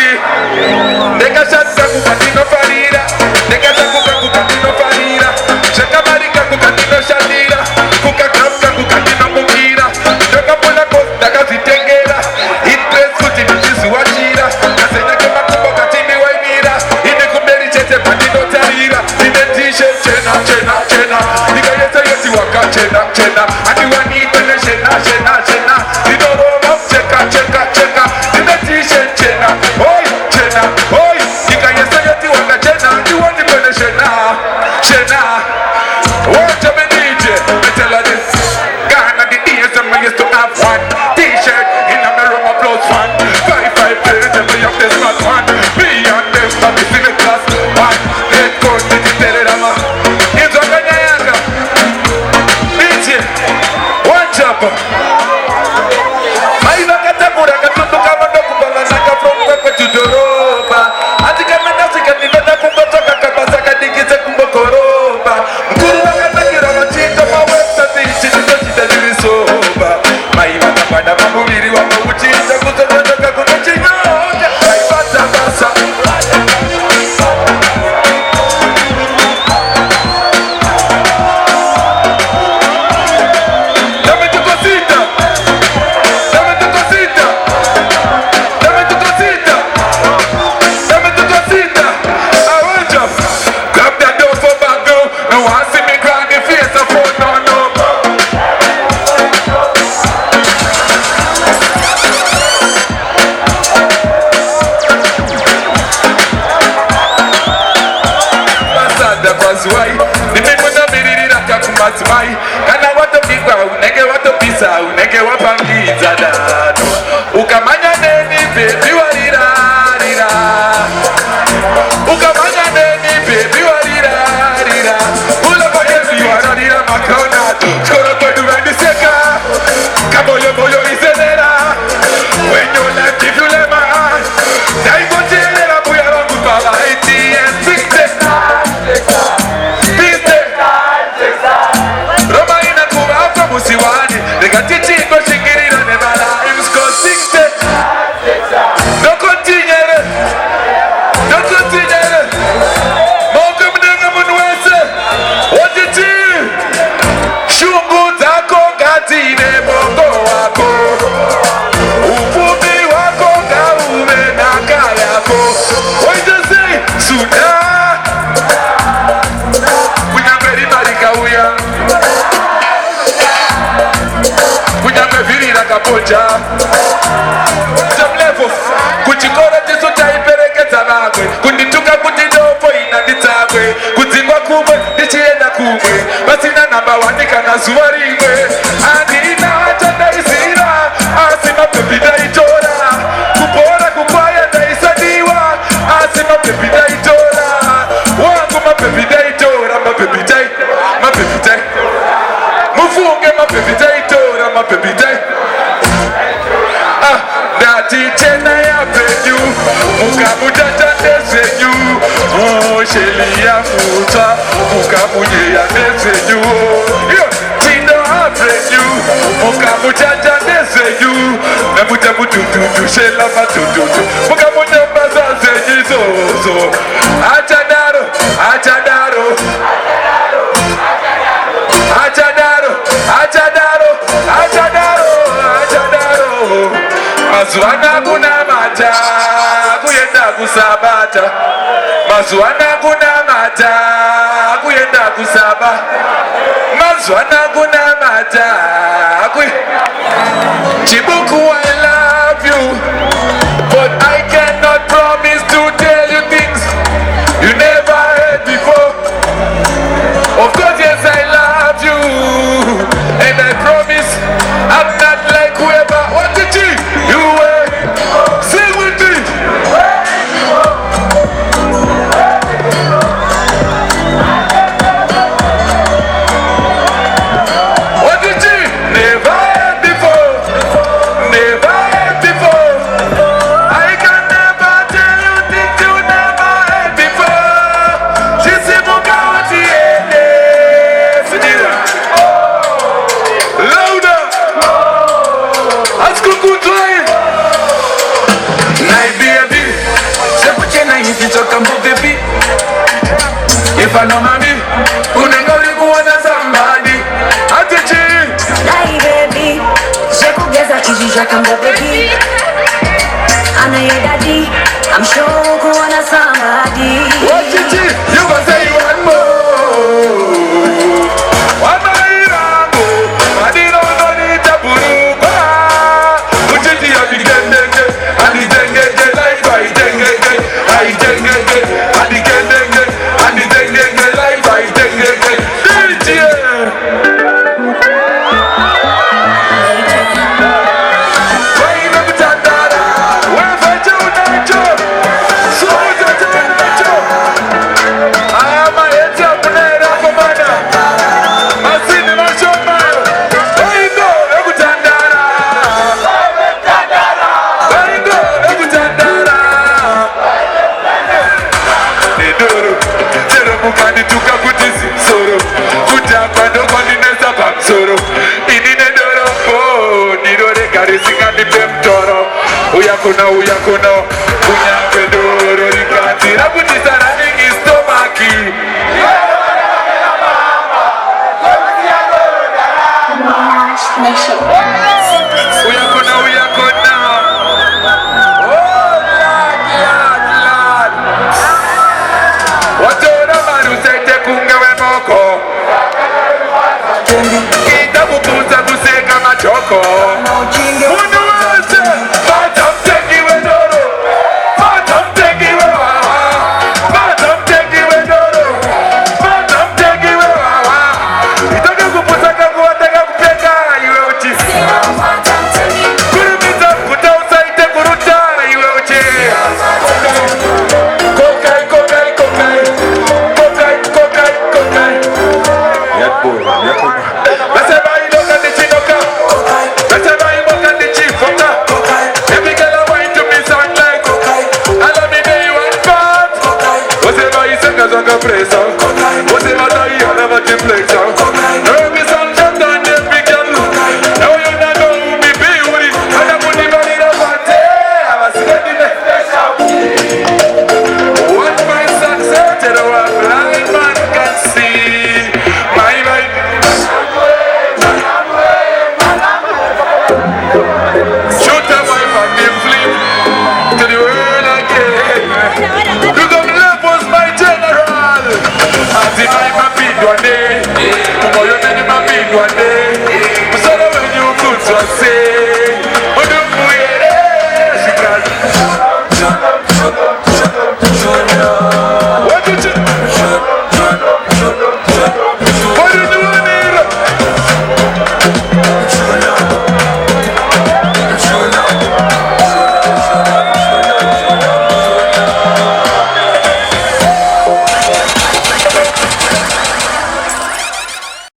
Gucci. Nega shaka kukatino farira. Nega shaka kukatino farira. Shaka marika kukatino shalira. Kukakapka kukatino mukira. Nega pula kosta kazitengera. Interest kuti mchisu washira. Kasenya kema kumbo katini wainira. Ine kumberi chete patino tarira. Ine t-shirt chena chena chena. Nika yeta yeti waka chena chena. Ati wani tene chena chena chena. Ino roba cheka cheka cheka. Ine t-shirt chena. Oi chena oi. Nika yeta yeti waka chena. Ati wani tene chena chena. Watch out, DJ. Me tell her this. Gone are the days when we used to have one t-shirt in a room of clothes fan. 5 days and we have this not one. Me and them stop this in the class one. Let's go to the Telerama. It's on the Nyaga. DJ. Watch up. Maina katakura katundu kama ndoku balanaka from Kwekwe to Doroba. Atika manasika niveta kumbotoka kabasaka dikize kumbokoroba. Mkuru wakatakira wachita mawebsa tichi nitochita nilisoba. Maima kapanda mabuliri wako uchita kuzotoka kunochinyoka. Maibata basa. Dame tu cosita. Dame tu cosita. Dame tu cosita. Dame tu cosita. I want you. Grab that door for back door. No one see me cry the face of phone no no. Basada baswai. Ni mimi na miriri na kakumatsmai. Kana watu bigwa unenge watu pisa unenge wapangiza dado. Ukamanya neni baby warira rira. Ukamanya neni baby warira rira. Ula kwa yesu warira makona. Skoro kwa durandi seka. Kaboyo boyo isenera. When you left if you let my heart. Daigo chelera buya wangu pala ATM. Roma inakuwa hapa musiwani. Nikatichiko shingirira nebala. Imsko 60. No continuere. No continuere. Moka mdenga munwese. Otiti. Shungu zako katine bongo wako. Ufumi wako kaume na kayako. What you say? Suda. Kunyamberi marika uya. Kunyambe virira kapocha. Jamlevo. Kuchikora tiso chaiperekeza nagwe. Kundituka kutidofo inanditagwe. Kudzingwa kumwe, nichienda kumwe. Basina namba wanika na zuwaringwe. Andina chanda isira. Asima pepida itora. Kupora kukwaya na isadiwa. Asima pepida itora. Wangu mapepida itora. Mapepida mapepida. Mufunge mapepida itora. Mapepida. Dati chena ya penyu. Mukamudata nesenyu. Sheli ya futa. Mukamunye ya nesenyu. Chino ha penyu. Mukamudata nesenyu. Namuta mutututu. Shela matututu. Mukamunye mbaza zenyu zozo. Achadaro. Achadaro. Achadaro. Achadaro. Achadaro. Achadaro. Mazuana kuna mata. Kuyenda kusabata. Mazuana kuna mata. Kuyenda kusaba. Mazuana kuna mata. Chibuku, I love you, but I cannot promise to tell you things you never heard before. Of course, yes, I love you, and I promise I'm not like whoever. What did you were? Sing with me. What did you never heard before? Never. Hold on.